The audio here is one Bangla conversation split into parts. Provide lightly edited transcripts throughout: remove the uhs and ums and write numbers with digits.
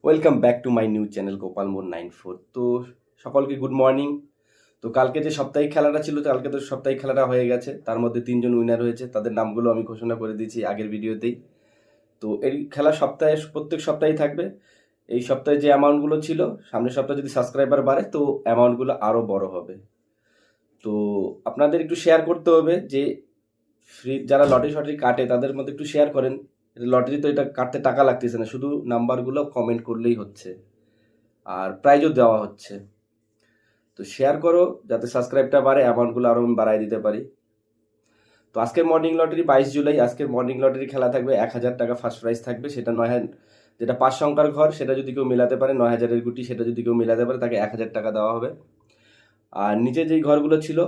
Welcome back to my new channel Gopal More 94। তো সকলকে গুড মর্নিং। তো কালকে যে সাপ্তাহিক খেলাটা ছিল, কালকে তো সাপ্তাহিক খেলাটা হয়ে গেছে। তার মধ্যে 3জন উইনার হয়েছে, তাদের নামগুলো আমি ঘোষণা করে দিয়েছি আগের ভিডিওতেই। তো এই খেলা প্রত্যেক সপ্তাহেই থাকবে। এই সপ্তাহে যে অ্যামাউন্টগুলো ছিল, সামনের সপ্তাহে যদি সাবস্ক্রাইবার বাড়ে তো অ্যামাউন্টগুলো আরও বড় হবে। তো আপনাদের একটু শেয়ার করতে হবে যে যারা লটারি কাটে তাদের মধ্যে একটু শেয়ার করেন। লটারি তো এটা কাটতে টাকা লাগতেছে না, শুধু নাম্বারগুলো কমেন্ট করলেই হচ্ছে, আর প্রাইজও দেওয়া হচ্ছে। তো শেয়ার করো যাতে সাবস্ক্রাইবটা বাড়ে, অ্যামাউন্টগুলো আরও আমি বাড়াই দিতে পারি। তো আজকের মর্নিং লটারি 22 জুলাই, আজকের মর্নিং লটারি খেলা থাকবে। 1000 টাকা ফার্স্ট প্রাইজ থাকবে। সেটা 9, যেটা 5 সংখ্যার ঘর সেটা যদি কেউ মেলাতে পারে, 9000-এর গুটি সেটা যদি কেউ মেলাতে পারে তাকে 1000 টাকা দেওয়া হবে। আর নিচে যেই ঘরগুলো ছিল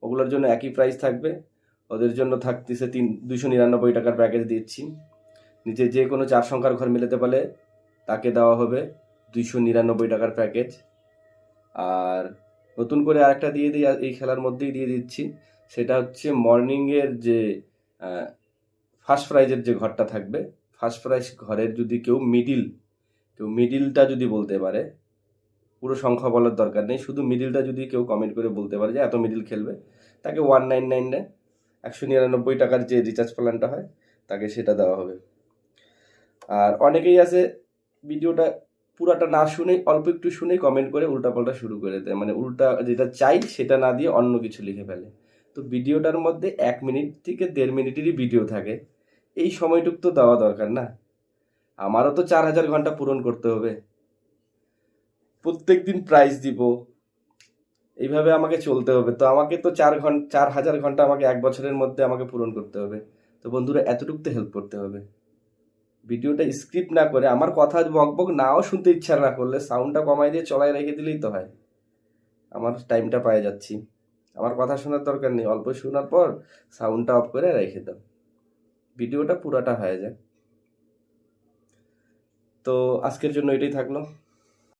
ওগুলোর জন্য একই প্রাইস থাকবে। ওদের জন্য থাকতেছে 299 টাকার প্যাকেজ দিচ্ছি। নিচে যে কোনো 4 সংখ্যার ঘর মেলাতে পারলে তাকে দেওয়া হবে 299 টাকার প্যাকেজ। আর নতুন করে আরেকটা দিয়ে দিই, এই খেলার মধ্যেই দিয়ে দিচ্ছি। সেটা হচ্ছে মর্নিংয়ের যে ফার্স্ট প্রাইজের যে ঘরটা থাকবে, ফার্স্ট প্রাইজ ঘরের যদি কেউ মিডিলটা যদি বলতে পারে, পুরো সংখ্যা বলার দরকার নেই, শুধু মিডিলটা যদি কেউ কমেন্ট করে বলতে পারে যে এত মিডিল খেলবে, তাকে 1999 199 টাকার যে রিচার্জ প্ল্যানটা হয় তাকে সেটা দেওয়া হবে। আর অনেকেই আছে ভিডিওটা পুরাটা না শুনেই, অল্প একটু শুনেই কমেন্ট করে উল্টাপাল্টা শুরু করে দেয়, মানে উল্টা যেটা চাই সেটা না দিয়ে অন্য কিছু লিখে ফেলে। তো ভিডিওটার মধ্যে 1 মিনিট থেকে 1.5 মিনিটেরই ভিডিও থাকে, এই সময়টুকু তো দেওয়া দরকার না? আমারও তো 4000 ঘন্টা পূরণ করতে হবে, প্রত্যেক দিন প্রাইজ দিব, এইভাবে আমাকে চলতে হবে। তো আমাকে তো 4000 ঘন্টা আমাকে 1 বছরের মধ্যে আমাকে পূরণ করতে হবে। তো বন্ধুরা, এতটুকু তো হেল্প করতে হবে। ভিডিওটা স্ক্রিপ্ট না করে, আমার কথা বকবক নাও শুনতে ইচ্ছা না করলে সাউন্ডটা কমাই দিয়ে চলাই রেখে দিলেই তো হয়। আমার টাইমটা পেয়ে যাচ্ছি, আমার কথা শোনার দরকার নেই, অল্প শোনার পর সাউন্ডটা অফ করে রেখে দাও, ভিডিওটা পুরাটা হয়ে যায়। তো আজকের জন্য এটাই থাকলো।